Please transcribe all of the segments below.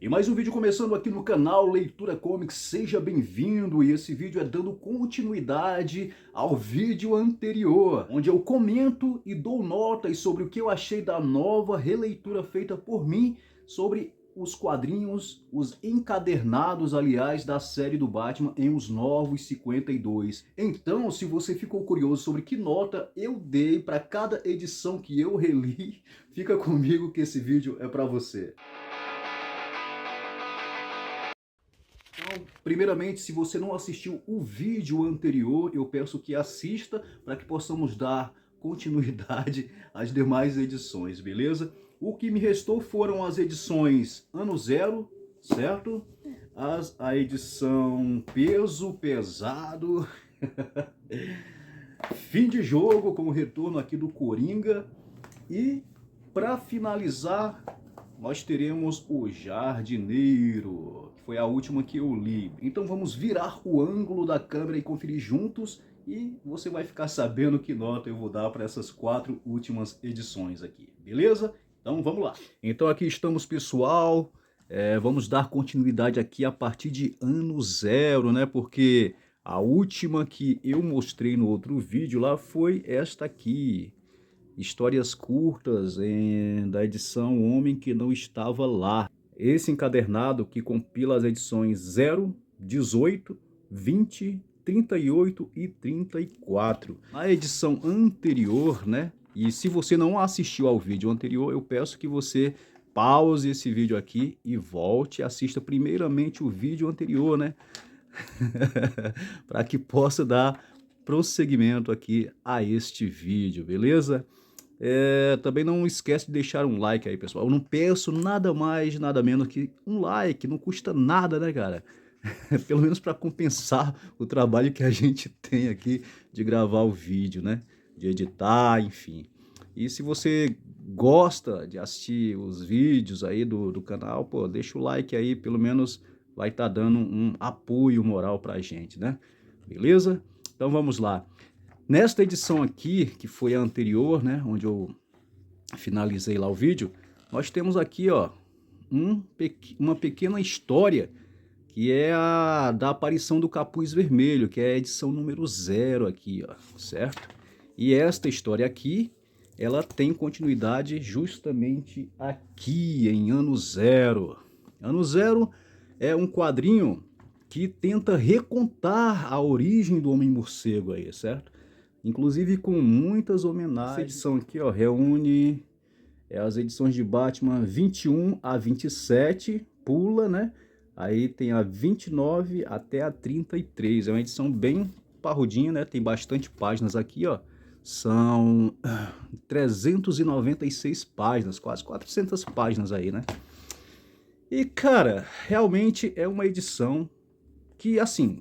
E mais um vídeo começando aqui no canal Leitura Comics, seja bem-vindo. E esse vídeo é dando continuidade ao vídeo anterior, onde eu comento e dou notas sobre o que eu achei da nova releitura feita por mim sobre os quadrinhos, os encadernados, aliás, da série do Batman em Os Novos 52. Então, se você ficou curioso sobre que nota eu dei para cada edição que eu reli, fica comigo que esse vídeo é para você. Então, primeiramente, se você não assistiu o vídeo anterior, eu peço que assista para que possamos dar continuidade às demais edições, beleza? O que me restou foram as edições Ano Zero, certo? A edição Peso Pesado, Fim de Jogo, com o retorno aqui do Coringa. E, para finalizar, nós teremos O Jardineiro, que foi a última que eu li. Então vamos virar o ângulo da câmera e conferir juntos, e você vai ficar sabendo que nota eu vou dar para essas 4 últimas edições aqui, beleza? Então vamos lá. Então aqui estamos, pessoal. Vamos dar continuidade aqui a partir de Ano Zero, né? Porque a última que eu mostrei no outro vídeo lá foi esta aqui. Histórias curtas da edição Homem que Não Estava Lá. Esse encadernado que compila as edições 0, 18, 20, 38 e 34. Na edição anterior, né? E se você não assistiu ao vídeo anterior, eu peço que você pause esse vídeo aqui e volte e assista primeiramente o vídeo anterior, né? Para que possa dar prosseguimento aqui a este vídeo, beleza? Também não esquece de deixar um like aí, pessoal. Eu não peço nada mais, nada menos que um like, não custa nada, né, cara? Pelo menos para compensar o trabalho que a gente tem aqui de gravar o vídeo, né? De editar, enfim. E se você gosta de assistir os vídeos aí do canal, pô, deixa o like aí, pelo menos vai estar dando um apoio moral pra gente, né? Beleza? Então vamos lá. Nesta edição aqui, que foi a anterior, né, onde eu finalizei lá o vídeo, nós temos aqui, ó, uma pequena história, que é a da aparição do Capuz Vermelho, que é a edição número 0 aqui, ó, certo? E esta história aqui, ela tem continuidade justamente aqui, em Ano Zero. Ano Zero é um quadrinho que tenta recontar a origem do Homem-Morcego aí, certo? Inclusive com muitas homenagens. Essa edição aqui, ó, reúne as edições de Batman 21 a 27, pula, né? Aí tem a 29 até a 33. É uma edição bem parrudinha, né? Tem bastante páginas aqui, ó. São 396 páginas, quase 400 páginas aí, né? E, cara, realmente é uma edição que, assim,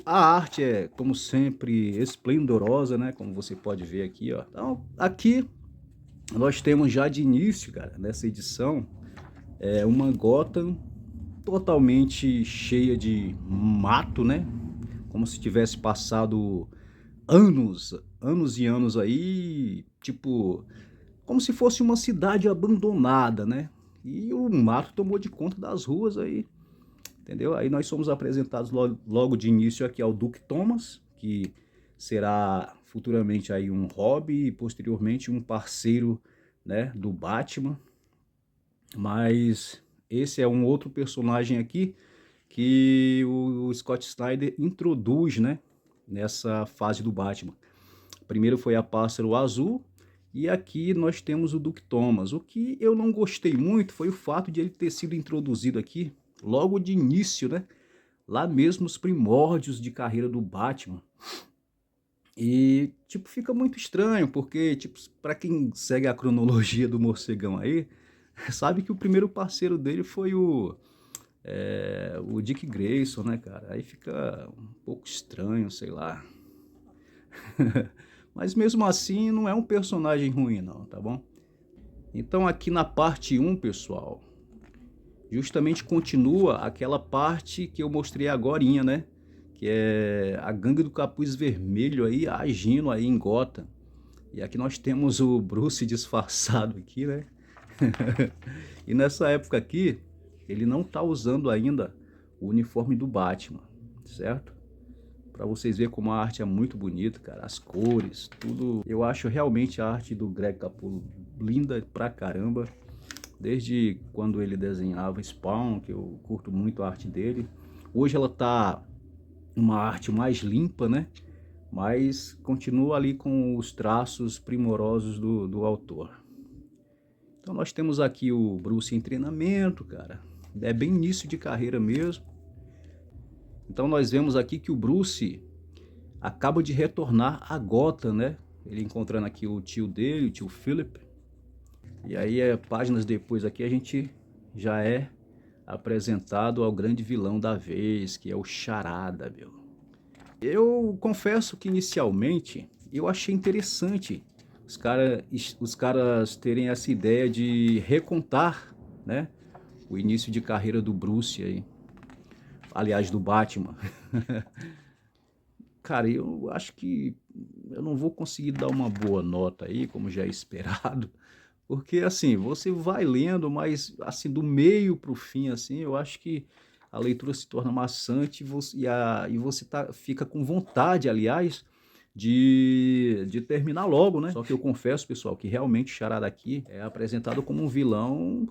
a arte é, como sempre, esplendorosa, né? Como você pode ver aqui, ó. Então, aqui nós temos já de início, cara, nessa edição, uma Gotham totalmente cheia de mato, né? Como se tivesse passado anos e anos aí, tipo, como se fosse uma cidade abandonada, né? E o mato tomou de conta das ruas aí, entendeu? Aí nós somos apresentados logo de início aqui ao Duke Thomas, que será futuramente aí um hobby e posteriormente um parceiro, né, do Batman. Mas esse é um outro personagem aqui que o Scott Snyder introduz, né, nessa fase do Batman. Primeiro foi a Pássaro Azul, e aqui nós temos o Duke Thomas. O que eu não gostei muito foi o fato de ele ter sido introduzido aqui logo de início, né? Lá mesmo nos primórdios de carreira do Batman. E, tipo, fica muito estranho, porque, tipo, para quem segue a cronologia do Morcegão aí, sabe que o primeiro parceiro dele foi o Dick Grayson, né, cara? Aí fica um pouco estranho, sei lá. Mas mesmo assim, não é um personagem ruim, não, tá bom? Então aqui na parte 1, pessoal, justamente continua aquela parte que eu mostrei agorinha, né? Que é a gangue do Capuz Vermelho aí agindo aí em Gotham. E aqui nós temos o Bruce disfarçado aqui, né? E nessa época aqui, ele não tá usando ainda o uniforme do Batman, certo? Para vocês verem como a arte é muito bonita, cara, as cores, tudo. Eu acho realmente a arte do Greg Capullo linda pra caramba. Desde quando ele desenhava Spawn, que eu curto muito a arte dele. Hoje ela tá uma arte mais limpa, né? Mas continua ali com os traços primorosos do autor. Então nós temos aqui o Bruce em treinamento, cara. É bem início de carreira mesmo. Então nós vemos aqui que o Bruce acaba de retornar a Gotham, né? Ele encontrando aqui o tio dele, o tio Philip. E aí, páginas depois aqui, a gente já é apresentado ao grande vilão da vez, que é o Charada, meu. Eu confesso que inicialmente eu achei interessante os caras terem essa ideia de recontar, né, o início de carreira do Bruce aí. Aliás, do Batman. Cara, eu acho que eu não vou conseguir dar uma boa nota aí, como já é esperado, porque assim, você vai lendo, mas assim, do meio para o fim, assim, eu acho que a leitura se torna maçante e você fica com vontade, aliás, de terminar logo, né? Só que eu confesso, pessoal, que realmente Charada aqui é apresentado como um vilão,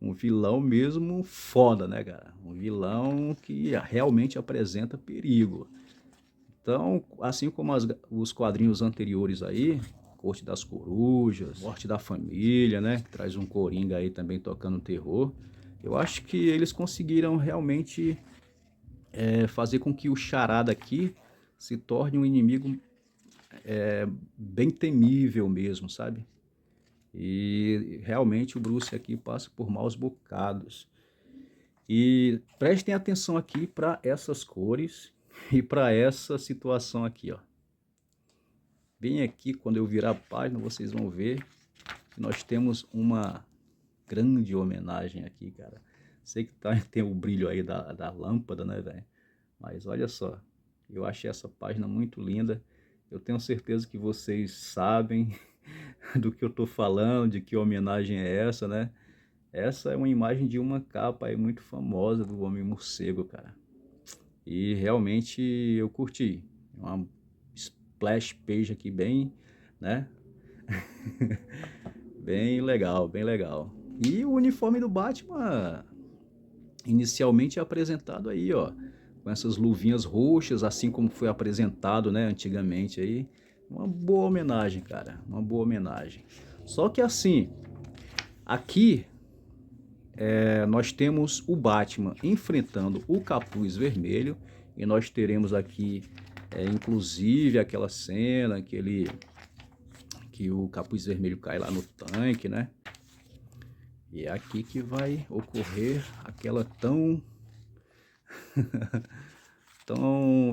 um vilão mesmo foda, né, cara? Um vilão que realmente apresenta perigo. Então, assim como os quadrinhos anteriores aí, Corte das Corujas, Morte da Família, né? Que traz um Coringa aí também tocando terror. Eu acho que eles conseguiram realmente fazer com que o Charada aqui se torne um inimigo bem temível mesmo, sabe? E realmente o Bruce aqui passa por maus bocados. E prestem atenção aqui para essas cores e para essa situação aqui, ó. Bem aqui, quando eu virar a página, vocês vão ver que nós temos uma grande homenagem aqui, cara. Sei que tem o brilho aí da lâmpada, né, velho? Mas olha só, eu achei essa página muito linda. Eu tenho certeza que vocês sabem do que eu tô falando, de que homenagem é essa, né? Essa é uma imagem de uma capa aí muito famosa do Homem-Morcego, cara. E realmente eu curti. Uma splash page aqui bem, né? Bem legal, bem legal. E o uniforme do Batman inicialmente é apresentado aí, ó, com essas luvinhas roxas, assim como foi apresentado, né, antigamente aí. Uma boa homenagem, cara, uma boa homenagem. Só que assim, aqui nós temos o Batman enfrentando o Capuz Vermelho e nós teremos aqui, inclusive, aquela cena que o Capuz Vermelho cai lá no tanque, né? E é aqui que vai ocorrer aquela tão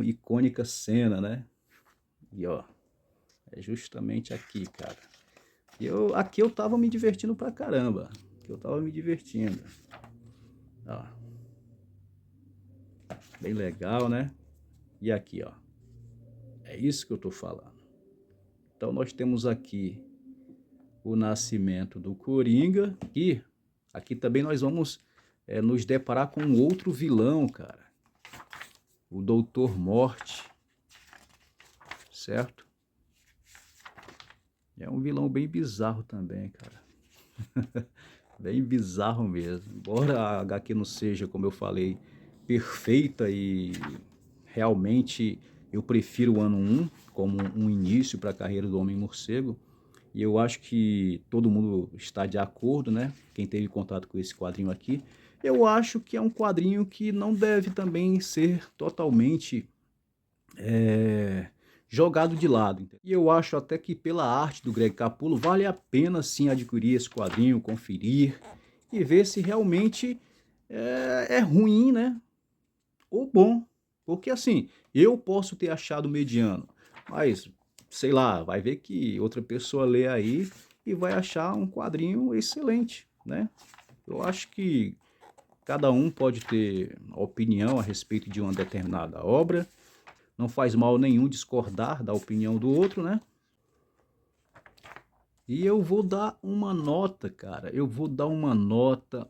icônica cena, né? E ó, é justamente aqui, cara. Aqui eu tava me divertindo pra caramba. Aqui eu tava me divertindo. Ó. Bem legal, né? E aqui, ó. É isso que eu tô falando. Então nós temos aqui o nascimento do Coringa e aqui também nós vamos nos deparar com um outro vilão, cara. O Doutor Morte, certo? É um vilão bem bizarro também, cara. Bem bizarro mesmo. Embora a HQ não seja, como eu falei, perfeita e realmente eu prefiro o ano 1 como um início para a carreira do Homem-Morcego. E eu acho que todo mundo está de acordo, né? Quem teve contato com esse quadrinho aqui. Eu acho que é um quadrinho que não deve também ser totalmente jogado de lado. E eu acho até que pela arte do Greg Capullo vale a pena sim adquirir esse quadrinho, conferir e ver se realmente é ruim, né? Ou bom. Porque assim, eu posso ter achado mediano, mas sei lá, vai ver que outra pessoa lê aí e vai achar um quadrinho excelente, né? Eu acho que cada um pode ter opinião a respeito de uma determinada obra. Não faz mal nenhum discordar da opinião do outro, né? E eu vou dar uma nota, cara. Eu vou dar uma nota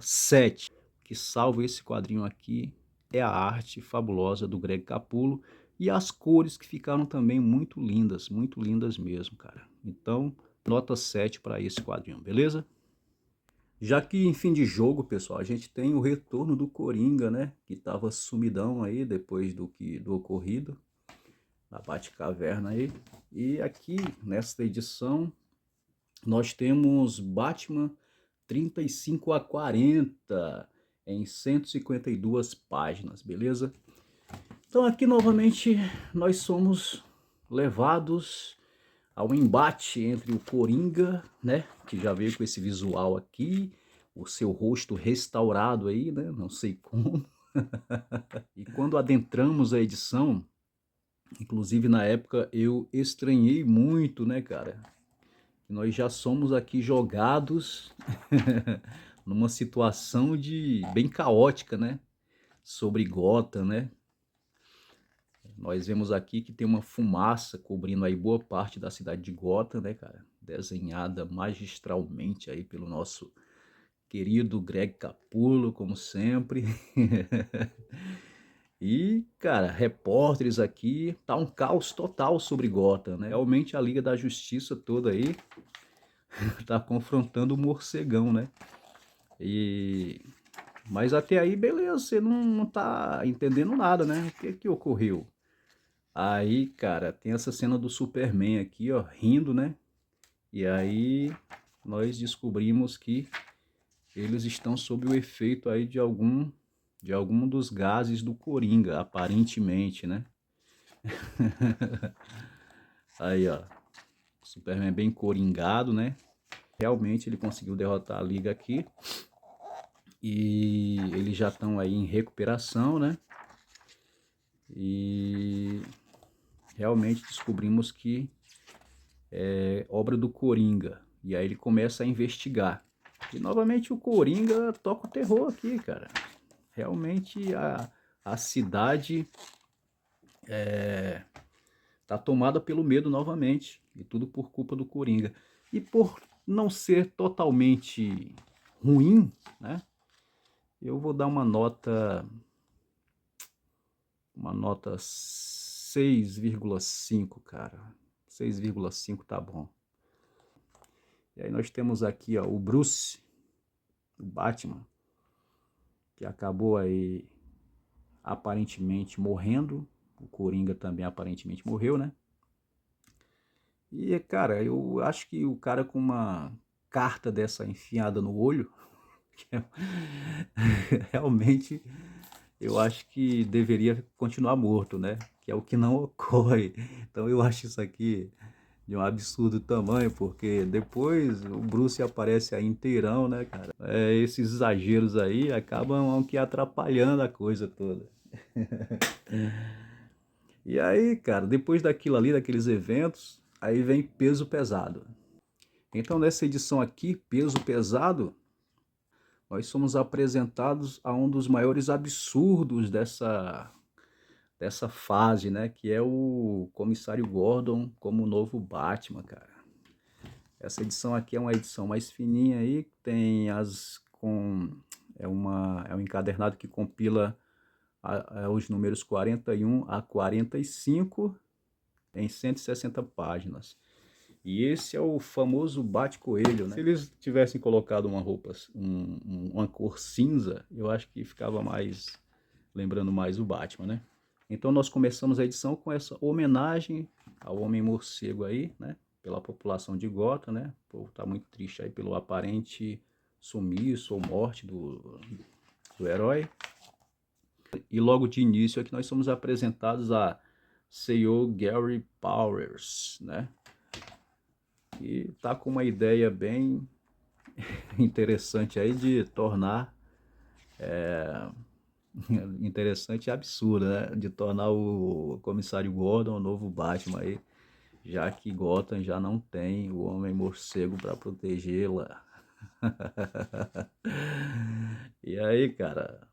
7. Que salva esse quadrinho aqui é a arte fabulosa do Greg Capullo e as cores que ficaram também muito lindas mesmo, cara. Então, nota 7 para esse quadrinho, beleza? Já que em fim de jogo, pessoal, a gente tem o retorno do Coringa, né? Que tava sumidão aí depois do ocorrido na Batcaverna aí. E aqui, nesta edição, nós temos Batman 35 a 40 em 152 páginas, beleza? Então aqui novamente nós somos levados ao embate entre o Coringa, né, que já veio com esse visual aqui, o seu rosto restaurado aí, né, não sei como. E quando adentramos a edição, inclusive na época eu estranhei muito, né, cara? Nós já somos aqui jogados numa situação de bem caótica, né? Sobre Gotham, né? Nós vemos aqui que tem uma fumaça cobrindo aí boa parte da cidade de Gotham, né, cara? Desenhada magistralmente aí pelo nosso querido Greg Capullo, como sempre. E, cara, repórteres aqui, tá um caos total sobre Gotham, né? Realmente a Liga da Justiça toda aí tá confrontando o morcegão, né? Mas até aí, beleza, você não tá entendendo nada, né? O que que ocorreu? Aí, cara, tem essa cena do Superman aqui, ó, rindo, né? E aí nós descobrimos que eles estão sob o efeito aí de algum dos gases do Coringa, aparentemente, né? Aí, ó, Superman bem coringado, né? Realmente ele conseguiu derrotar a Liga aqui. E eles já estão aí em recuperação, né? E realmente descobrimos que é obra do Coringa. E aí ele começa a investigar. E novamente o Coringa toca o terror aqui, cara. Realmente a cidade tá tomada pelo medo novamente. E tudo por culpa do Coringa. E por não ser totalmente ruim, né? Eu vou dar uma nota 6,5, cara. 6,5 tá bom. E aí nós temos aqui, ó, o Bruce, o Batman, que acabou aí aparentemente morrendo. O Coringa também aparentemente morreu, né? E, cara, eu acho que o cara com uma carta dessa enfiada no olho, realmente eu acho que deveria continuar morto, né? Que é o que não ocorre. Então eu acho isso aqui de um absurdo tamanho, porque depois o Bruce aparece aí inteirão, né, cara? Esses exageros aí acabam que atrapalhando a coisa toda. E aí, cara, depois daquilo ali, daqueles eventos, aí vem peso pesado. Então nessa edição aqui, peso pesado, nós somos apresentados a um dos maiores absurdos dessa fase, né? Que é o Comissário Gordon como o novo Batman, cara. Essa edição aqui é uma edição mais fininha aí, tem é um encadernado que compila os números 41 a 45 em 160 páginas. E esse é o famoso Bate-Coelho, né? Se eles tivessem colocado uma roupa, uma cor cinza, eu acho que ficava mais, lembrando mais o Batman, né? Então nós começamos a edição com essa homenagem ao Homem-Morcego aí, né? Pela população de Gotham, né? O povo tá muito triste aí pelo aparente sumiço ou morte do herói. E logo de início aqui nós somos apresentados a CEO Gary Powers, né? E tá com uma ideia bem interessante aí de tornar interessante e absurda, né? De tornar o Comissário Gordon o novo Batman aí, já que Gotham já não tem o Homem-Morcego para protegê-la. E aí, cara,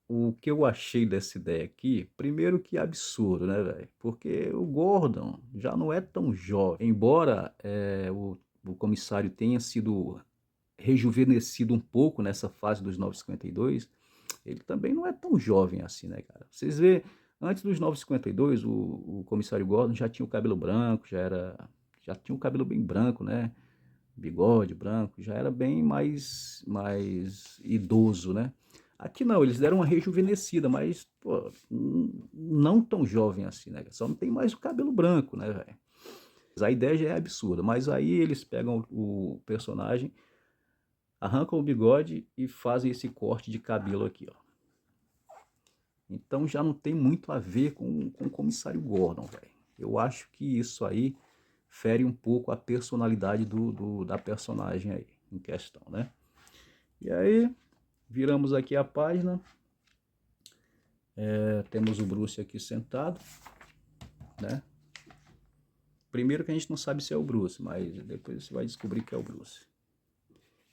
o que eu achei dessa ideia aqui, primeiro que é absurdo, né, velho? Porque o Gordon já não é tão jovem. Embora o comissário tenha sido rejuvenescido um pouco nessa fase dos 952, ele também não é tão jovem assim, né, cara? Vocês vê, antes dos 952, o comissário Gordon já tinha o cabelo branco, já tinha o cabelo bem branco, né? Bigode branco, já era bem mais idoso, né? Aqui não, eles deram uma rejuvenescida, mas, pô, não tão jovem assim, né? Só não tem mais o cabelo branco, né, velho? A ideia já é absurda, mas aí eles pegam o personagem, arrancam o bigode e fazem esse corte de cabelo aqui, ó. Então já não tem muito a ver com o comissário Gordon, velho. Eu acho que isso aí fere um pouco a personalidade da personagem aí em questão, né? E aí, viramos aqui a página, temos o Bruce aqui sentado, né? Primeiro que a gente não sabe se é o Bruce, mas depois você vai descobrir que é o Bruce.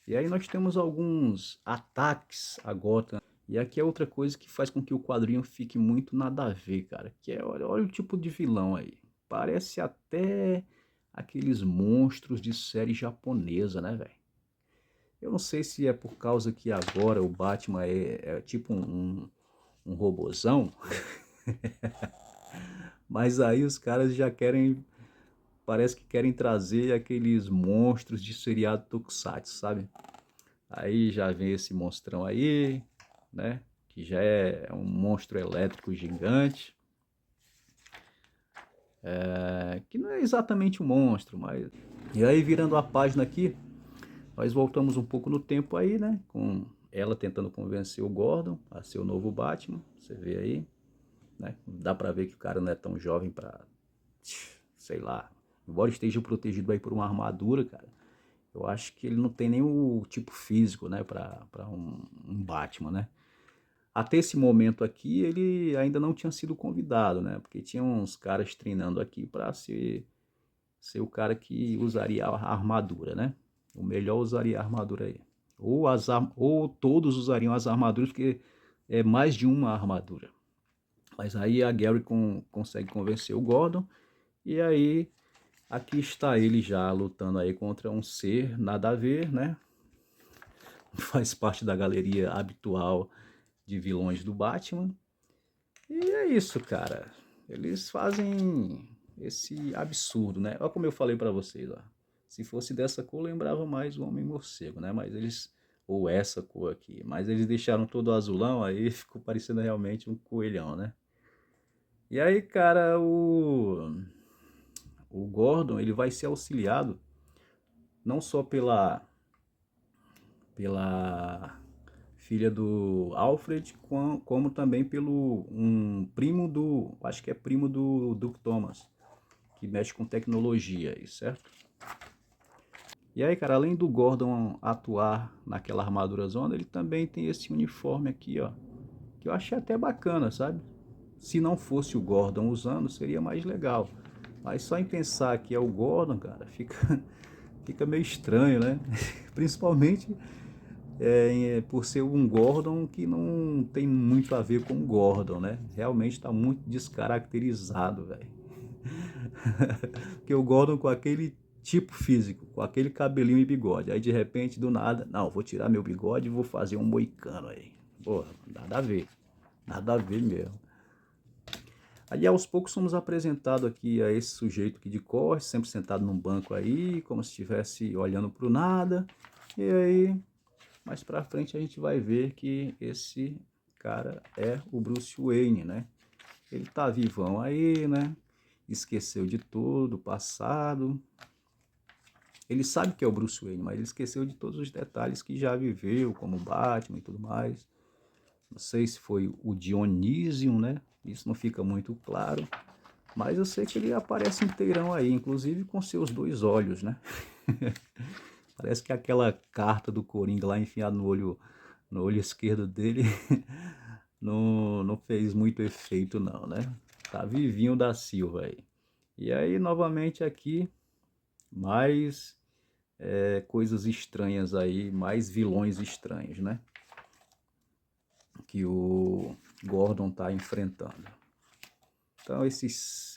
E aí nós temos alguns ataques a Gotham. E aqui é outra coisa que faz com que o quadrinho fique muito nada a ver, cara. Que é, olha o tipo de vilão aí. Parece até aqueles monstros de série japonesa, né, velho? Eu não sei se é por causa que agora o Batman é tipo um robozão, mas aí os caras já querem, parece que querem trazer aqueles monstros de seriado Tokusatsu, sabe? Aí já vem esse monstrão aí, né? Que já é um monstro elétrico gigante. Que não é exatamente um monstro, mas... E aí virando a página aqui, nós voltamos um pouco no tempo aí, né? Com ela tentando convencer o Gordon a ser o novo Batman. Você vê aí, né? Dá pra ver que o cara não é tão jovem pra... Sei lá. Embora esteja protegido aí por uma armadura, cara. Eu acho que ele não tem nem o tipo físico, né? Pra um Batman, né? Até esse momento aqui, ele ainda não tinha sido convidado, né? Porque tinha uns caras treinando aqui para ser o cara que usaria a armadura, né? O melhor usaria a armadura aí. Ou todos usariam as armaduras, porque é mais de uma armadura. Mas aí a Gary consegue convencer o Gordon, e aí aqui está ele já lutando aí contra um ser nada a ver, né? Faz parte da galeria habitual de vilões do Batman. E é isso, cara. Eles fazem esse absurdo, né? Olha como eu falei pra vocês, ó. Se fosse dessa cor, lembrava mais o Homem-Morcego, né? Mas eles... Ou essa cor aqui. Mas eles deixaram todo azulão, aí ficou parecendo realmente um coelhão, né? E aí, cara, o Gordon, ele vai ser auxiliado não só pela filha do Alfred, como também pelo um primo do, acho que é primo do Duke Thomas, que mexe com tecnologia aí, certo? E aí, cara, além do Gordon atuar naquela armadura zona, ele também tem esse uniforme aqui, ó, que eu achei até bacana, sabe? Se não fosse o Gordon usando, seria mais legal. Mas só em pensar que é o Gordon, cara, fica meio estranho, né? Principalmente por ser um Gordon que não tem muito a ver com o Gordon, né? Realmente está muito descaracterizado, velho. Porque o Gordon com aquele tipo físico, com aquele cabelinho e bigode. Aí de repente, do nada, não, vou tirar meu bigode e vou fazer um moicano aí. Porra, nada a ver. Nada a ver mesmo. Aí aos poucos somos apresentados aqui a esse sujeito aqui de corte, sempre sentado num banco aí, como se estivesse olhando para o nada. E aí, mais pra frente a gente vai ver que esse cara é o Bruce Wayne, né? Ele tá vivão aí, né? Esqueceu de tudo, passado. Ele sabe que é o Bruce Wayne, mas ele esqueceu de todos os detalhes que já viveu, como Batman e tudo mais. Não sei se foi o Dionísio, né? Isso não fica muito claro. Mas eu sei que ele aparece inteirão aí, inclusive com seus dois olhos, né? Parece que aquela carta do Coringa lá enfiada no olho esquerdo dele não fez muito efeito não, né? Tá vivinho da Silva aí. E aí, novamente aqui, mais coisas estranhas aí, mais vilões estranhos, né? que o Gordon está enfrentando. Então esses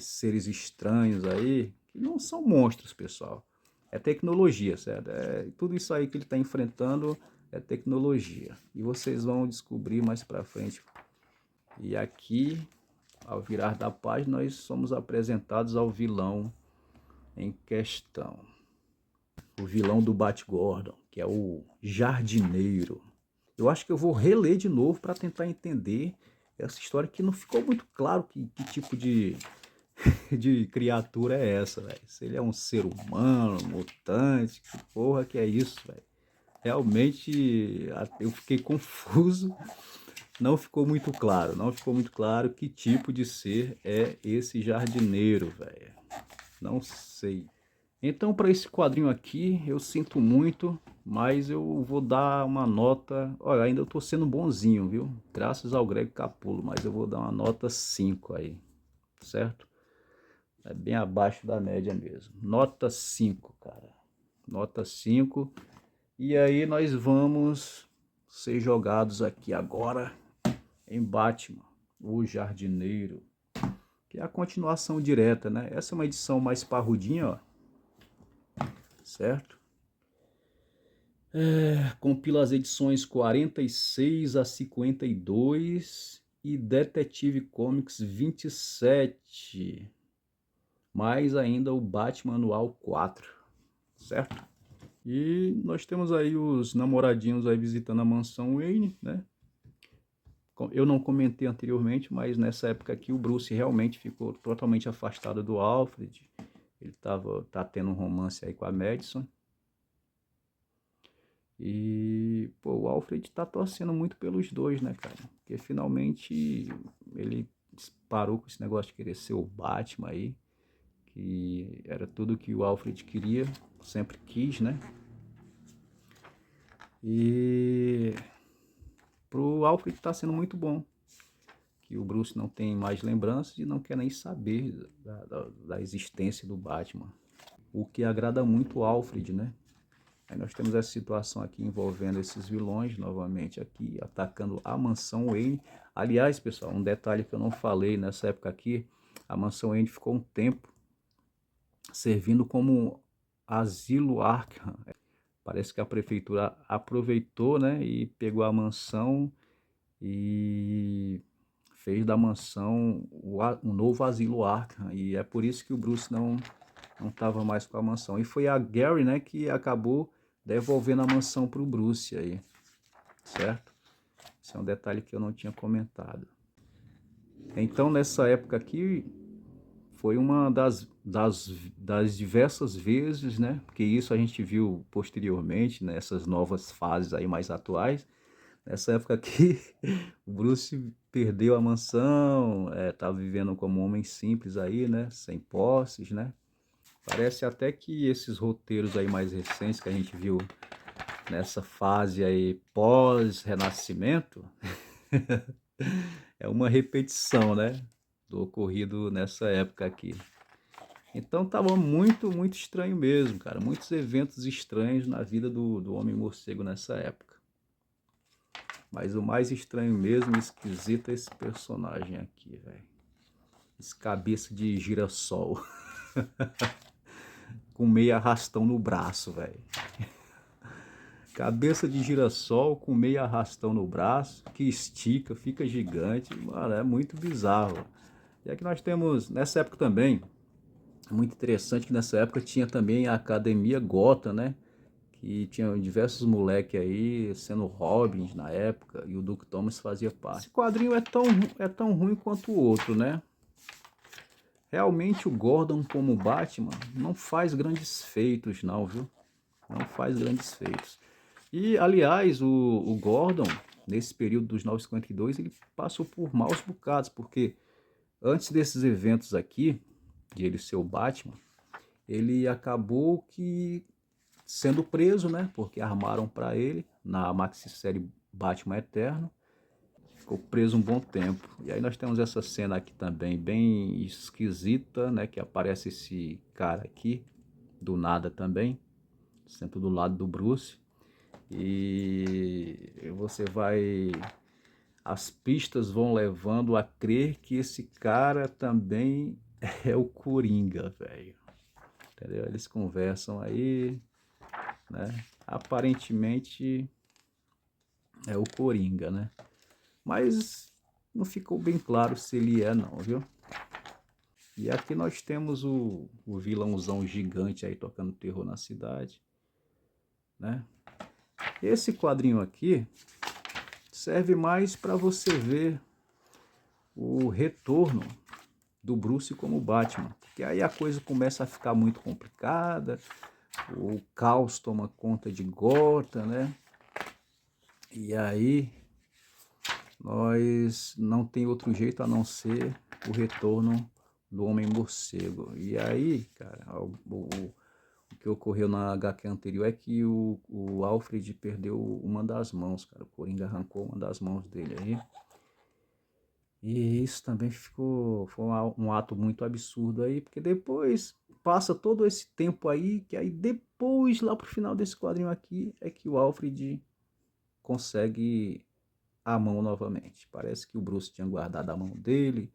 seres estranhos aí, que não são monstros, pessoal. É tecnologia, certo? Tudo isso aí que ele está enfrentando é tecnologia. E vocês vão descobrir mais pra frente. E aqui, ao virar da página, nós somos apresentados ao vilão em questão. O vilão do Bat-Gordon, que é o Jardineiro. Eu acho que eu vou reler de novo para tentar entender essa história, que não ficou muito claro que tipo de criatura é essa, velho. Se ele é um ser humano, mutante, que porra que é isso, velho. Realmente eu fiquei confuso, não ficou muito claro, que tipo de ser é esse jardineiro, velho. Não sei. Então, para esse quadrinho aqui, eu sinto muito, mas eu vou dar uma nota. Olha, ainda eu tô sendo bonzinho, viu? Graças ao Greg Capullo, mas eu vou dar uma nota 5 aí, certo? É bem abaixo da média mesmo. Nota 5, cara. Nota 5. E aí nós vamos ser jogados aqui agora em Batman, o Jardineiro, que é a continuação direta, né? Essa é uma edição mais parrudinha, ó. Certo? Compila as edições 46 a 52 e Detetive Comics 27. Mais ainda o Batman Anual 4, certo? E nós temos aí os namoradinhos aí visitando a mansão Wayne, né? Eu não comentei anteriormente, mas nessa época aqui o Bruce realmente ficou totalmente afastado do Alfred. Ele tá tendo um romance aí com a Madison. E, pô, o Alfred tá torcendo muito pelos dois, né, cara? Porque finalmente ele parou com esse negócio de querer ser o Batman aí, que era tudo que o Alfred queria, sempre quis, né? E pro Alfred tá sendo muito bom, que o Bruce não tem mais lembranças e não quer nem saber da existência do Batman. O que agrada muito o Alfred, né? Aí nós temos essa situação aqui envolvendo esses vilões novamente aqui, atacando a mansão Wayne. Aliás, pessoal, um detalhe que eu não falei nessa época aqui, a mansão Wayne ficou um tempo servindo como asilo Arkham. Parece que a prefeitura aproveitou, né, e pegou a mansão e fez da mansão um novo asilo Arkham. E é por isso que o Bruce não estava mais com a mansão. E foi a Gary, né, que acabou devolvendo a mansão para o Bruce aí, certo? Esse é um detalhe que eu não tinha comentado. Então, nessa época aqui, foi uma das diversas vezes, né? Porque isso a gente viu posteriormente, nessas novas fases aí mais atuais. Nessa época aqui, o Bruce perdeu a mansão, estava vivendo como um homem simples aí, né? Sem posses, né? Parece até que esses roteiros aí mais recentes que a gente viu nessa fase aí pós-renascimento é uma repetição, né, do ocorrido nessa época aqui. Então tava muito estranho mesmo, cara. Muitos eventos estranhos na vida do Homem-Morcego nessa época. Mas o mais estranho mesmo, esquisito, é esse personagem aqui, velho. Esse cabeça de girassol. Com meio arrastão no braço, velho. Cabeça de girassol com meio arrastão no braço, que estica, fica gigante. Mano, é muito bizarro. E aqui nós temos, nessa época também, é muito interessante que nessa época tinha também a Academia Gotham, né? Que tinha diversos moleques aí, sendo Robins na época, e o Duke Thomas fazia parte. Esse quadrinho é tão ruim quanto o outro, né? Realmente o Gordon como Batman não faz grandes feitos não, viu? Não faz grandes feitos. E, aliás, o Gordon, nesse período dos 952, ele passou por maus bocados, porque antes desses eventos aqui, de ele ser o Batman, ele acabou que sendo preso, né? Porque armaram para ele na maxi-série Batman Eterno. Ficou preso um bom tempo. E aí nós temos essa cena aqui também bem esquisita, né? Que aparece esse cara aqui, do nada também, sempre do lado do Bruce. E você vai as pistas vão levando a crer que esse cara também é o Coringa, velho. Entendeu? Eles conversam aí, né? Aparentemente é o Coringa, né? Mas não ficou bem claro se ele é não, viu? E aqui nós temos o vilãozão gigante aí tocando terror na cidade, né? Esse quadrinho aqui serve mais para você ver o retorno do Bruce como Batman, porque aí a coisa começa a ficar muito complicada, o caos toma conta de Gotham, né? E aí nós não tem outro jeito a não ser o retorno do Homem-Morcego. E aí, cara, o que ocorreu na HQ anterior é que o Alfred perdeu uma das mãos, cara. O Coringa arrancou uma das mãos dele aí. E isso também foi um ato muito absurdo aí, porque depois passa todo esse tempo aí, que aí depois, lá pro final desse quadrinho aqui, é que o Alfred consegue a mão novamente. Parece que o Bruce tinha guardado a mão dele.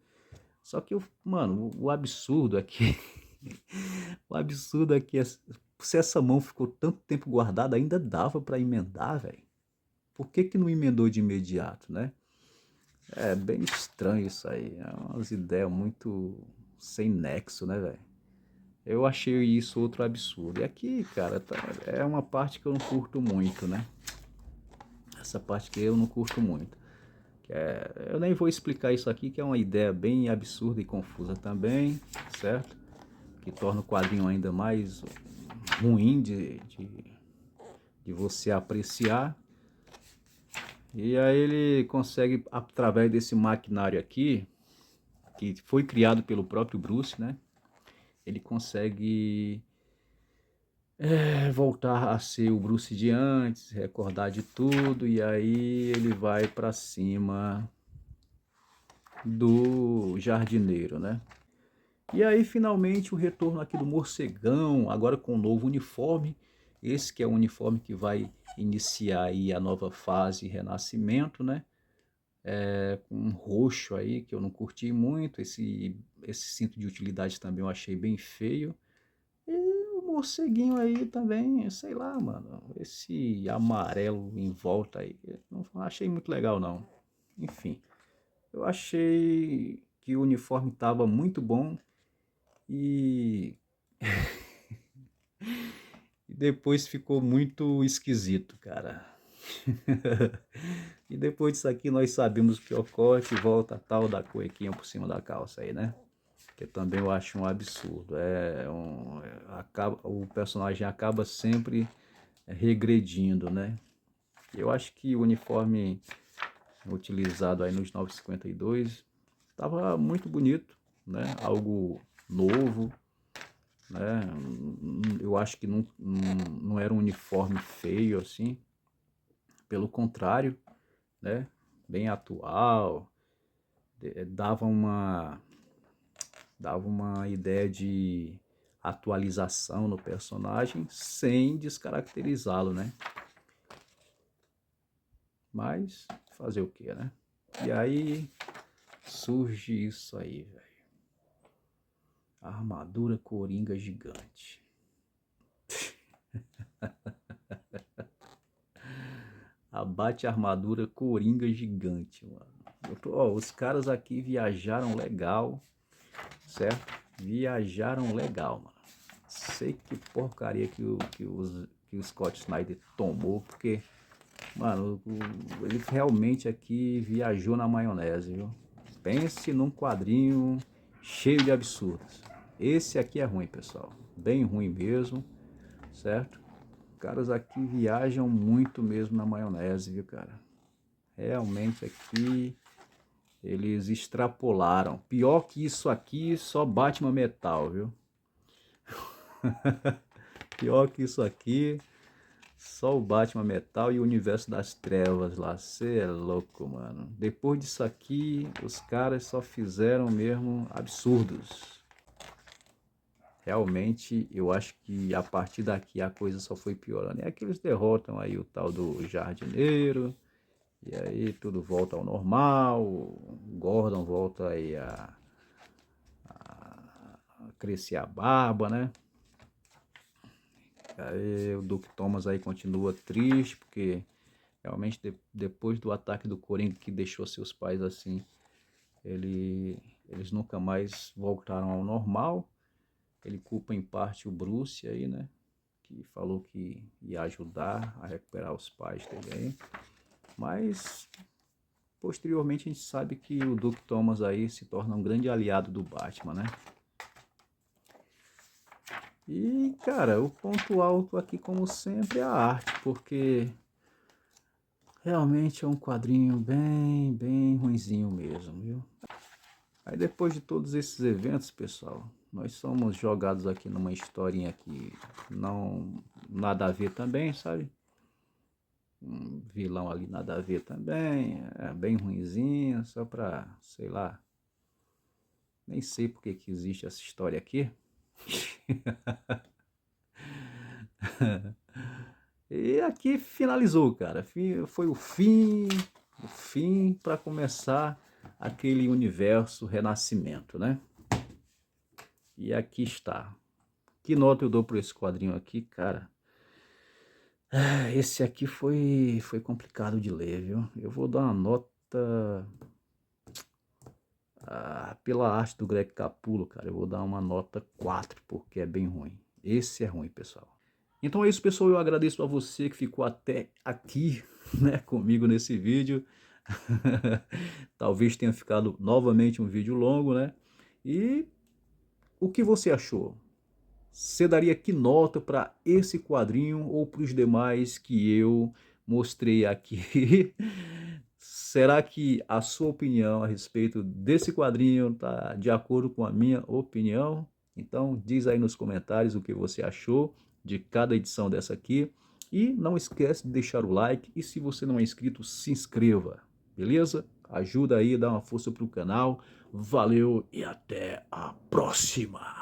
Só que, mano, o absurdo aqui, o absurdo aqui é se essa mão ficou tanto tempo guardada, ainda dava para emendar, velho. Por que que não emendou de imediato, né? É bem estranho isso aí. É umas ideias muito sem nexo, né, velho? Eu achei isso outro absurdo. E aqui, cara, é uma parte que eu não curto muito, né? Essa parte que eu não curto muito. Eu nem vou explicar isso aqui, que é uma ideia bem absurda e confusa também, certo? Que torna o quadrinho ainda mais ruim de você apreciar. E aí ele consegue, através desse maquinário aqui, que foi criado pelo próprio Bruce, né? Ele consegue voltar a ser o Bruce de antes, recordar de tudo, e aí ele vai para cima do jardineiro, né? E aí finalmente o retorno aqui do morcegão, agora com um novo uniforme, esse que é o uniforme que vai iniciar aí a nova fase renascimento, né? Com um roxo aí que eu não curti muito, esse cinto de utilidade também eu achei bem feio. E o morceguinho aí também, sei lá, mano, esse amarelo em volta aí, não achei muito legal não. Enfim, eu achei que o uniforme estava muito bom e depois ficou muito esquisito, cara. E depois disso aqui nós sabemos que ocorre que volta a tal da cuequinha por cima da calça aí, né? Que também eu acho um absurdo. O personagem acaba sempre regredindo, né? Eu acho que o uniforme utilizado aí nos 952 estava muito bonito, né? Algo novo, né? Eu acho que não era um uniforme feio assim, pelo contrário, né? Bem atual, dava uma ideia de atualização no personagem sem descaracterizá-lo, né? Mas fazer o que, né? E aí surge isso aí, velho. Armadura Coringa gigante. Abate armadura Coringa gigante, mano. Os caras aqui viajaram legal, certo? Viajaram legal, mano. Sei que porcaria que o Scott Snyder tomou, porque, mano, ele realmente aqui viajou na maionese, viu? Pense num quadrinho cheio de absurdos. Esse aqui é ruim, pessoal. Bem ruim mesmo, certo? Os caras aqui viajam muito mesmo na maionese, viu, cara? Realmente aqui eles extrapolaram. Pior que isso aqui, só Batman Metal, viu? Pior que isso aqui, só o Batman Metal e o Universo das Trevas lá. Cê é louco, mano. Depois disso aqui, os caras só fizeram mesmo absurdos. Realmente, eu acho que a partir daqui a coisa só foi piorando. É que eles derrotam aí o tal do jardineiro. E aí tudo volta ao normal, o Gordon volta aí a crescer a barba, né? Aí o Duke Thomas aí continua triste, porque realmente depois do ataque do Coringa que deixou seus pais assim, eles nunca mais voltaram ao normal. Ele culpa em parte o Bruce aí, né? Que falou que ia ajudar a recuperar os pais dele aí. Mas posteriormente a gente sabe que o Duke Thomas aí se torna um grande aliado do Batman, né? E, cara, o ponto alto aqui, como sempre, é a arte, porque realmente é um quadrinho bem ruinzinho mesmo, viu? Aí depois de todos esses eventos, pessoal, nós somos jogados aqui numa historinha que não nada a ver também, sabe? Um vilão ali nada a ver também, é bem ruinzinho, só pra, sei lá, nem sei porque que existe essa história aqui. E aqui finalizou, cara. Foi o fim para começar aquele universo renascimento, né? E aqui está. Que nota eu dou para esse quadrinho aqui, cara? Esse aqui foi complicado de ler, viu? Eu vou dar uma nota pela arte do Greg Capullo, cara. Eu vou dar uma nota 4 porque é bem ruim. Esse é ruim, pessoal. Então é isso, pessoal. Eu agradeço a você que ficou até aqui, né, comigo nesse vídeo. Talvez tenha ficado novamente um vídeo longo, né? E o que você achou? Você daria que nota para esse quadrinho ou para os demais que eu mostrei aqui? Será que a sua opinião a respeito desse quadrinho está de acordo com a minha opinião? Então diz aí nos comentários o que você achou de cada edição dessa aqui. E não esquece de deixar o like e se você não é inscrito, se inscreva, beleza? Ajuda aí, dá uma força pro canal. Valeu e até a próxima!